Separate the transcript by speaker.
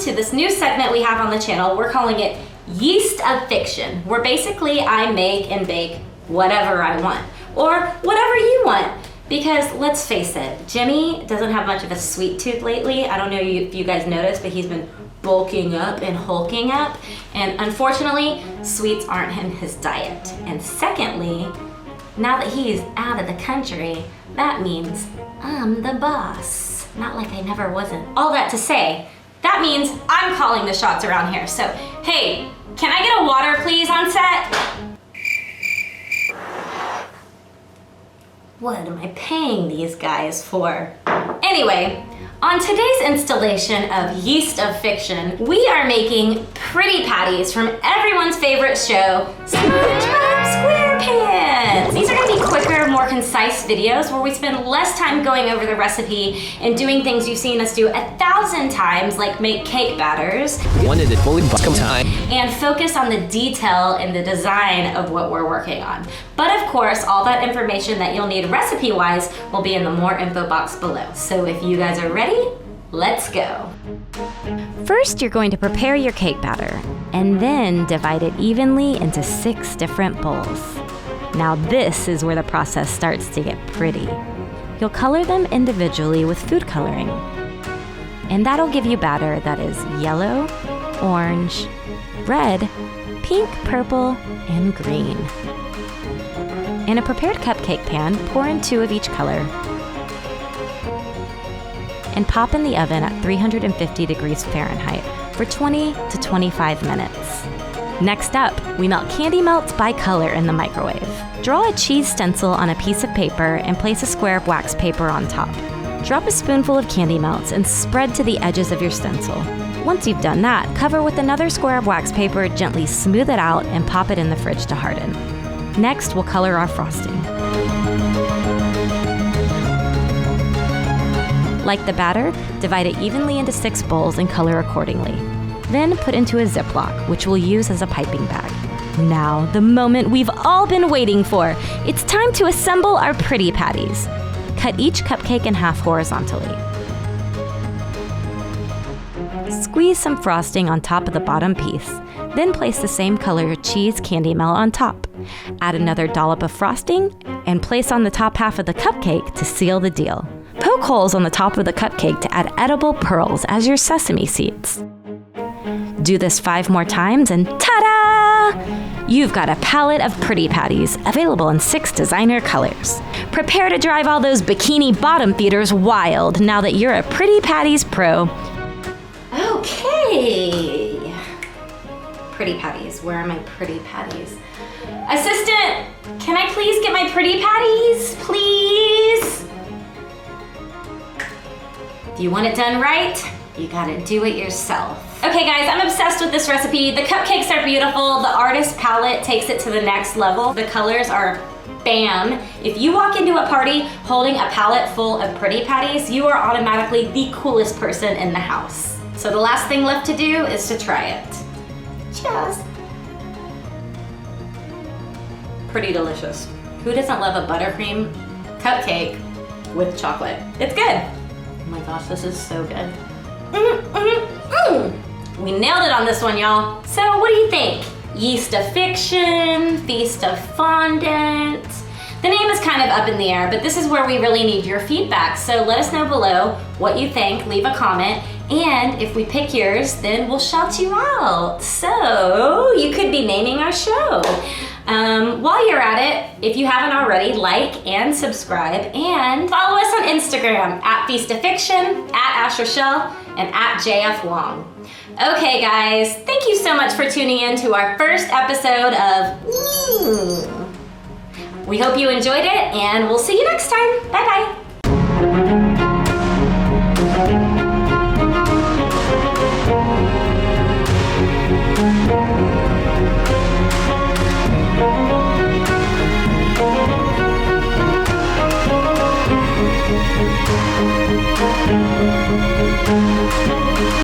Speaker 1: to this new segment we have on the channel. We're calling it Yeast of Fiction, where basically I make and bake whatever I want, or whatever you want. Because let's face it, Jimmy doesn't have much of a sweet tooth lately. I don't know if you guys noticed, but he's been bulking up and hulking up. And unfortunately, sweets aren't in his diet. And secondly, now that he's out of the country, that means I'm the boss. Not like I never wasn't. All that to say, that means I'm calling the shots around here. So, hey, can I get a water please on set? What am I paying these guys for? Anyway, on today's installation of Yeast of Fiction, we are making pretty patties from everyone's favorite show, Spongebob Squarepants. These are gonna be quicker, more concise videos where we spend less time going over the recipe and doing things you've seen us do 1,000 times, like make cake batters.
Speaker 2: Wanted it fully time.
Speaker 1: And focus on the detail and the design of what we're working on. But of course, all that information that you'll need recipe-wise will be in the more info box below. So if you guys are ready, let's go.
Speaker 3: First, you're going to prepare your cake batter, and then divide it evenly into 6 different bowls. Now this is where the process starts to get pretty. You'll color them individually with food coloring. And that'll give you batter that is yellow, orange, red, pink, purple, and green. In a prepared cupcake pan, pour in 2 of each color and pop in the oven at 350 degrees Fahrenheit for 20 to 25 minutes. Next up, we melt candy melts by color in the microwave. Draw a cheese stencil on a piece of paper and place a square of wax paper on top. Drop a spoonful of candy melts and spread to the edges of your stencil. Once you've done that, cover with another square of wax paper, gently smooth it out, and pop it in the fridge to harden. Next, we'll color our frosting. Like the batter, divide it evenly into 6 bowls and color accordingly. Then put into a Ziploc, which we'll use as a piping bag. Now, the moment we've all been waiting for. It's time to assemble our pretty patties. Cut each cupcake in half horizontally. Squeeze some frosting on top of the bottom piece. Then place the same color cheese candy melt on top. Add another dollop of frosting and place on the top half of the cupcake to seal the deal. Poke holes on the top of the cupcake to add edible pearls as your sesame seeds. Do this 5 more times and ta-da! You've got a palette of pretty patties available in 6 designer colors. Prepare to drive all those bikini bottom feeders wild now that you're a Pretty Patties pro.
Speaker 1: Okay. Pretty patties, where are my pretty patties? Assistant, can I please get my pretty patties, please? If you want it done right, you gotta do it yourself. Okay guys, I'm obsessed with this recipe. The cupcakes are beautiful. The artist palette takes it to the next level. The colors are bam. If you walk into a party holding a palette full of pretty patties, you are automatically the coolest person in the house. So the last thing left to do is to try it. Cheers. Pretty delicious. Who doesn't love a buttercream cupcake with chocolate? It's good. Oh my gosh, this is so good. We nailed it on this one, y'all. So what do you think? Yeast of Fiction, Feast of Fondant. The name is kind of up in the air, but this is where we really need your feedback. So let us know below what you think, leave a comment, and if we pick yours, then we'll shout you out. So you could be naming our show. While you're at it, if you haven't already, like and subscribe, and follow us on Instagram at Feast of Fiction, at @AshRochelle, and at JF Long. Okay guys, thank you so much for tuning in to our first episode of We hope you enjoyed it, and we'll see you next time. Bye bye.